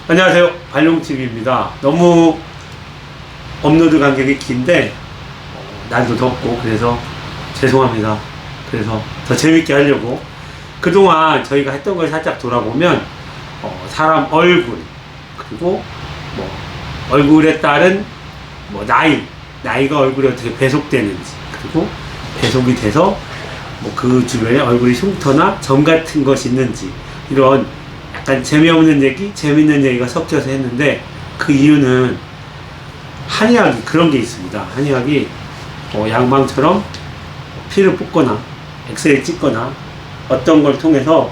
안녕하세요, 발룡TV입니다. 너무 업로드 간격이 긴데 날도 덥고 그래서 죄송합니다. 그래서 더 재밌게 하려고 그동안 저희가 했던 걸 살짝 돌아보면 사람 얼굴, 그리고 뭐 얼굴에 따른 뭐 나이가 얼굴에 어떻게 배속되는지, 그리고 배속이 돼서 뭐 그 주변에 얼굴이 흉터나 점 같은 것이 있는지, 이런 약간 재미없는 얘기, 재밌는 얘기가 섞여서 했는데, 그 이유는 한의학이 그런 게 있습니다. 한의학이 양방처럼 피를 뽑거나 엑스레이 찍거나 어떤 걸 통해서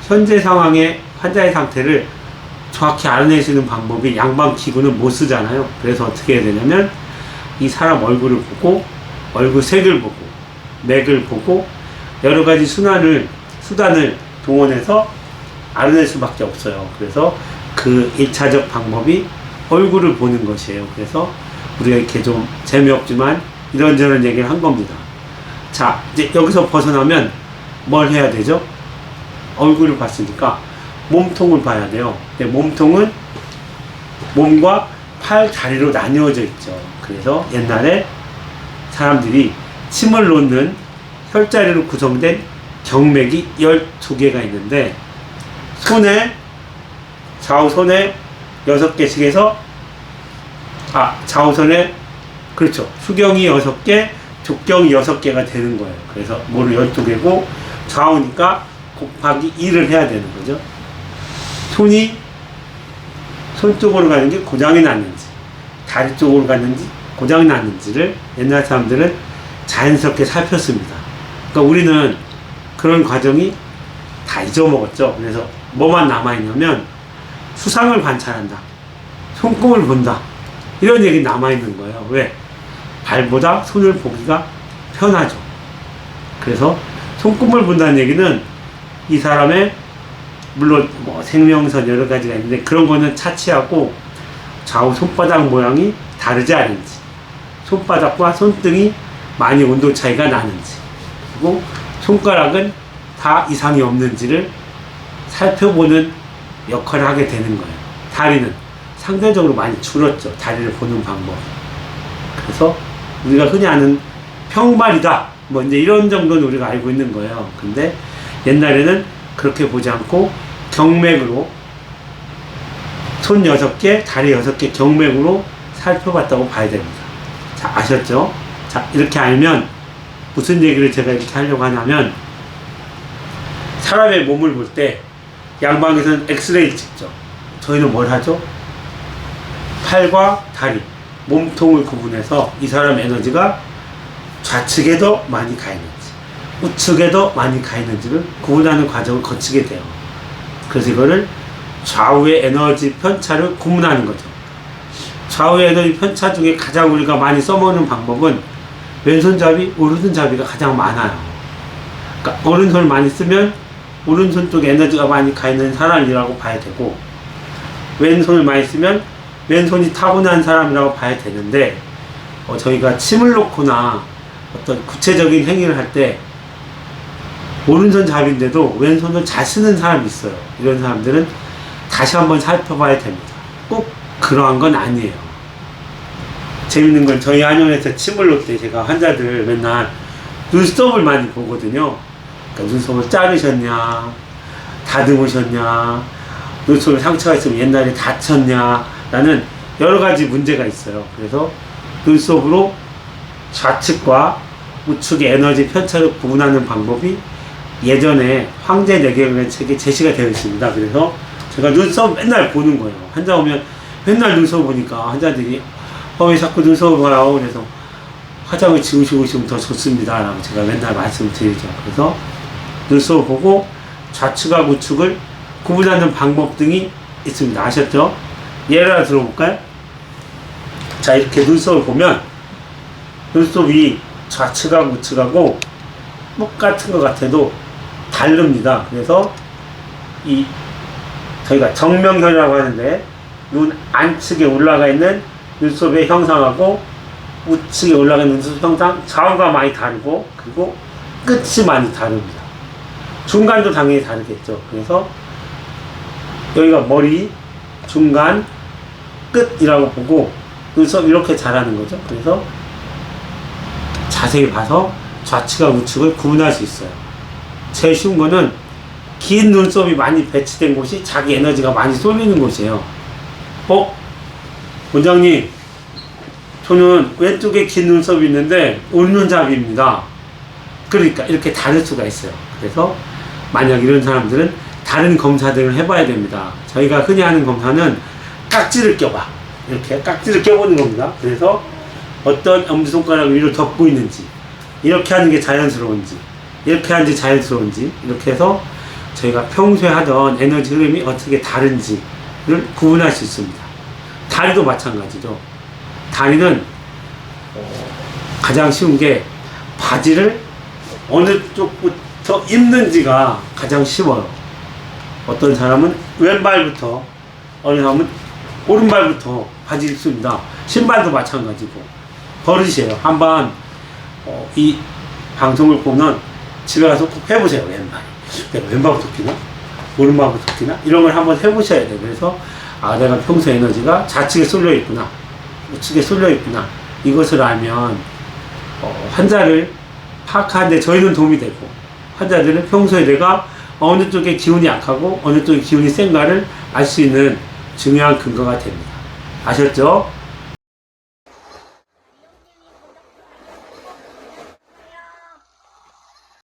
현재 상황의 환자의 상태를 정확히 알아낼 수 있는 방법이 양방 기구는 못 쓰잖아요. 그래서 어떻게 해야 되냐면, 이 사람 얼굴을 보고, 얼굴 색을 보고, 맥을 보고, 여러 가지 수단을 동원해서 알아낼 수밖에 없어요. 그래서 그 1차적 방법이 얼굴을 보는 것이에요. 그래서 우리가 이렇게 좀 재미없지만 이런저런 얘기를 한 겁니다. 자, 이제 여기서 벗어나면 뭘 해야 되죠? 얼굴을 봤으니까 몸통을 봐야 돼요. 근데 몸통은 몸과 팔, 다리로 나뉘어져 있죠. 그래서 옛날에 사람들이 침을 놓는 혈자리로 구성된 경맥이 12개가 있는데, 좌우손에 6개씩 해서, 좌우손에, 그렇죠, 수경이 6개, 족경이 6개가 되는 거예요. 그래서 모두 12개고, 좌우니까 곱하기 2를 해야 되는 거죠. 손이 손 쪽으로 가는 게 고장이 났는지, 다리 쪽으로 갔는지 고장이 났는지를 옛날 사람들은 자연스럽게 살폈습니다. 그러니까 우리는 그런 과정이 다 잊어먹었죠. 그래서 뭐만 남아있냐면, 수상을 관찰한다, 손금을 본다, 이런 얘기 남아있는 거예요. 왜? 발보다 손을 보기가 편하죠. 그래서 손금을 본다는 얘기는 이 사람의, 물론 뭐 생명선 여러 가지가 있는데 그런 거는 차치하고, 좌우 손바닥 모양이 다르지 않은지, 손바닥과 손등이 많이 온도 차이가 나는지, 그리고 손가락은 다 이상이 없는지를 살펴보는 역할을 하게 되는 거예요. 다리는 상대적으로 많이 줄었죠. 다리를 보는 방법. 그래서 우리가 흔히 아는 평발이다, 뭐 이제 이런 정도는 우리가 알고 있는 거예요. 근데 옛날에는 그렇게 보지 않고 경맥으로, 손 6개, 다리 6개 경맥으로 살펴봤다고 봐야 됩니다. 자, 아셨죠? 자, 이렇게 알면 무슨 얘기를 제가 이렇게 하려고 하냐면, 사람의 몸을 볼 때 양방에서는 엑스레이를 찍죠. 저희는 뭘 하죠? 팔과 다리, 몸통을 구분해서 이 사람의 에너지가 좌측에 더 많이 가 있는지, 우측에 더 많이 가 있는지를 구분하는 과정을 거치게 돼요. 그래서 이거를 좌우의 에너지 편차를 구분하는 거죠. 좌우의 에너지 편차 중에 가장 우리가 많이 써먹는 방법은 왼손잡이, 오른손잡이가 가장 많아요. 그러니까 오른손을 많이 쓰면 오른손 쪽에 에너지가 많이 가 있는 사람이라고 봐야 되고, 왼손을 많이 쓰면 왼손이 타고난 사람이라고 봐야 되는데, 저희가 침을 놓거나 어떤 구체적인 행위를 할 때 오른손 잡인데도 왼손을 잘 쓰는 사람이 있어요. 이런 사람들은 다시 한번 살펴봐야 됩니다. 꼭 그러한 건 아니에요. 재밌는 건, 저희 한의원에서 침을 놓을 때 제가 환자들 맨날 눈썹을 많이 보거든요. 그러니까 눈썹을 자르셨냐, 다듬으셨냐, 눈썹에 상처가 있으면 옛날에 다쳤냐, 라는 여러 가지 문제가 있어요. 그래서 눈썹으로 좌측과 우측의 에너지 편차를 구분하는 방법이 예전에 황제 내경이라는 책에 제시가 되어 있습니다. 그래서 제가 눈썹 맨날 보는 거예요. 환자 오면 맨날 눈썹 보니까 환자들이 왜 자꾸 눈썹을 봐요? 그래서 화장을 지우시고 있으면 더 좋습니다, 라고 제가 맨날 말씀드리죠. 그래서 눈썹을 보고 좌측과 우측을 구분하는 방법 등이 있습니다. 아셨죠? 예를 하나 들어볼까요? 자, 이렇게 눈썹을 보면 눈썹이 좌측하고 우측하고 똑같은 것 같아도 다릅니다. 그래서 저희가 정명현이라고 하는데, 눈 안측에 올라가 있는 눈썹의 형상하고 우측에 올라가 있는 눈썹 형상, 좌우가 많이 다르고, 그리고 끝이 많이 다릅니다. 중간도 당연히 다르겠죠. 그래서 여기가 머리, 중간, 끝이라고 보고 그래서 이렇게 자라는 거죠. 그래서 자세히 봐서 좌측과 우측을 구분할 수 있어요. 제일 쉬운 거는 긴 눈썹이 많이 배치된 곳이 자기 에너지가 많이 쏠리는 곳이에요. 원장님, 저는 왼쪽에 긴 눈썹이 있는데 오른눈잡이입니다. 그러니까 이렇게 다를 수가 있어요. 그래서 만약 이런 사람들은 다른 검사들을 해봐야 됩니다. 저희가 흔히 하는 검사는 깍지를 껴봐. 이렇게 깍지를 껴보는 겁니다. 그래서 어떤 엄지손가락을 위로 덮고 있는지, 이렇게 하는 게 자연스러운지, 이렇게 하는 게 자연스러운지, 이렇게 해서 저희가 평소에 하던 에너지 흐름이 어떻게 다른지를 구분할 수 있습니다. 다리도 마찬가지죠. 다리는 가장 쉬운 게 바지를 어느 쪽부터 입는지가 가장 쉬워요. 어떤 사람은 왼발부터, 어느 사람은 오른발부터 바지 입습니다. 신발도 마찬가지고 버릇이에요. 한번 이 방송을 보면 집에 가서 꼭 해보세요. 내가 왼발부터 끼나? 오른발부터 끼나? 이런 걸 한번 해보셔야 돼요. 그래서 내가 평소 에너지가 좌측에 쏠려 있구나, 우측에 쏠려 있구나, 이것을 알면 환자를 파악하는데 저희는 도움이 되고, 환자들은 평소에 내가 어느 쪽에 기운이 약하고 어느 쪽에 기운이 센가를 알 수 있는 중요한 근거가 됩니다. 아셨죠?